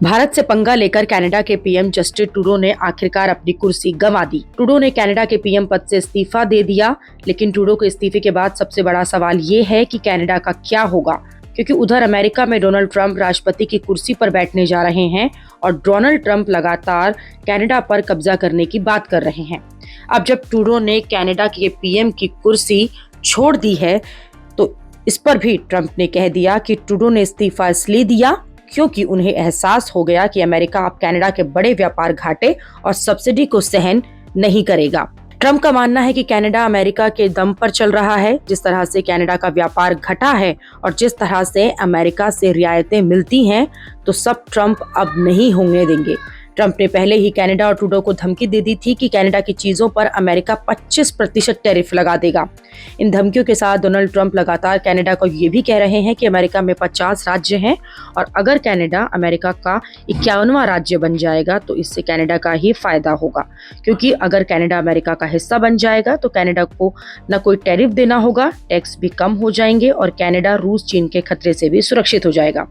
भारत से पंगा लेकर कनाडा के पीएम जस्टिन ट्रूडो ने आखिरकार अपनी कुर्सी गंवा दी। ट्रूडो ने कनाडा के पीएम पद से इस्तीफा दे दिया, लेकिन ट्रूडो के इस्तीफे के बाद सबसे बड़ा सवाल ये है कि कनाडा का क्या होगा, क्योंकि उधर अमेरिका में डोनाल्ड ट्रंप राष्ट्रपति की कुर्सी पर बैठने जा रहे हैं और डोनाल्ड ट्रंप लगातार कनाडा पर कब्जा करने की बात कर रहे हैं। अब जब ट्रूडो ने कनाडा के पीएम की कुर्सी छोड़ दी है, तो इस पर भी ट्रंप ने कह दिया कि ट्रूडो ने इस्तीफा इसलिए दिया क्योंकि उन्हें एहसास हो गया कि अमेरिका अब कनाडा के बड़े व्यापार घाटे और सब्सिडी को सहन नहीं करेगा। ट्रंप का मानना है कि कनाडा अमेरिका के दम पर चल रहा है। जिस तरह से कनाडा का व्यापार घटा है और जिस तरह से अमेरिका से रियायतें मिलती हैं, तो सब ट्रंप अब नहीं होने देंगे। ट्रंप ने पहले ही कनाडा और ट्रूडो को धमकी दे दी थी कि कनाडा की चीजों पर अमेरिका 25% टैरिफ लगा देगा। इन धमकियों के साथ डोनाल्ड ट्रंप लगातार कनाडा को ये भी कह रहे हैं कि अमेरिका में 50 राज्य हैं और अगर कनाडा अमेरिका का 51वां राज्य बन जाएगा तो इससे कनाडा का ही फायदा होगा, क्योंकि अगर कनाडा अमेरिका का हिस्सा बन जाएगा तो कनाडा को न कोई टैरिफ देना होगा, टैक्स भी कम हो जाएंगे और कनाडा रूस चीन के खतरे से भी सुरक्षित हो जाएगा।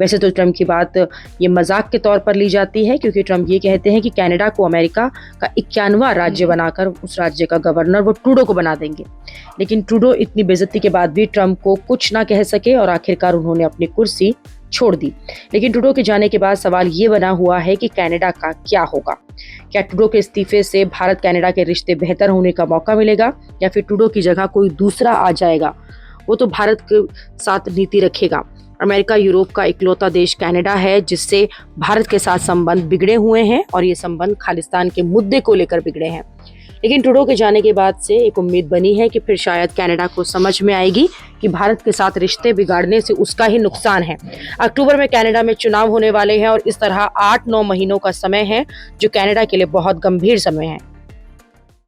वैसे तो ट्रंप की बात ये मजाक के तौर पर ली जाती है, क्योंकि ट्रंप ये कहते हैं कि कनाडा को अमेरिका का 51वां राज्य बनाकर उस राज्य का गवर्नर वो ट्रूडो को बना देंगे। लेकिन ट्रूडो इतनी बेइज्जती के बाद भी ट्रंप को कुछ ना कह सके और आखिरकार उन्होंने अपनी कुर्सी छोड़ दी। लेकिन ट्रूडो के जाने के बाद सवाल ये बना हुआ है कि कनाडा का क्या होगा। क्या ट्रूडो के इस्तीफे से भारत कनाडा के रिश्ते बेहतर होने का मौका मिलेगा या फिर ट्रूडो की जगह कोई दूसरा आ जाएगा? वो तो भारत के साथ नीति रखेगा। अमेरिका यूरोप का इकलौता देश कनाडा है जिससे भारत के साथ संबंध बिगड़े हुए हैं और ये संबंध खालिस्तान के मुद्दे को लेकर बिगड़े हैं। लेकिन ट्रूडो के जाने के बाद से एक उम्मीद बनी है कि फिर शायद कनाडा को समझ में आएगी कि भारत के साथ रिश्ते बिगाड़ने से उसका ही नुकसान है। अक्टूबर में कनाडा में चुनाव होने वाले हैं और इस तरह 8-9 महीनों का समय है जो कनाडा के लिए बहुत गंभीर समय है।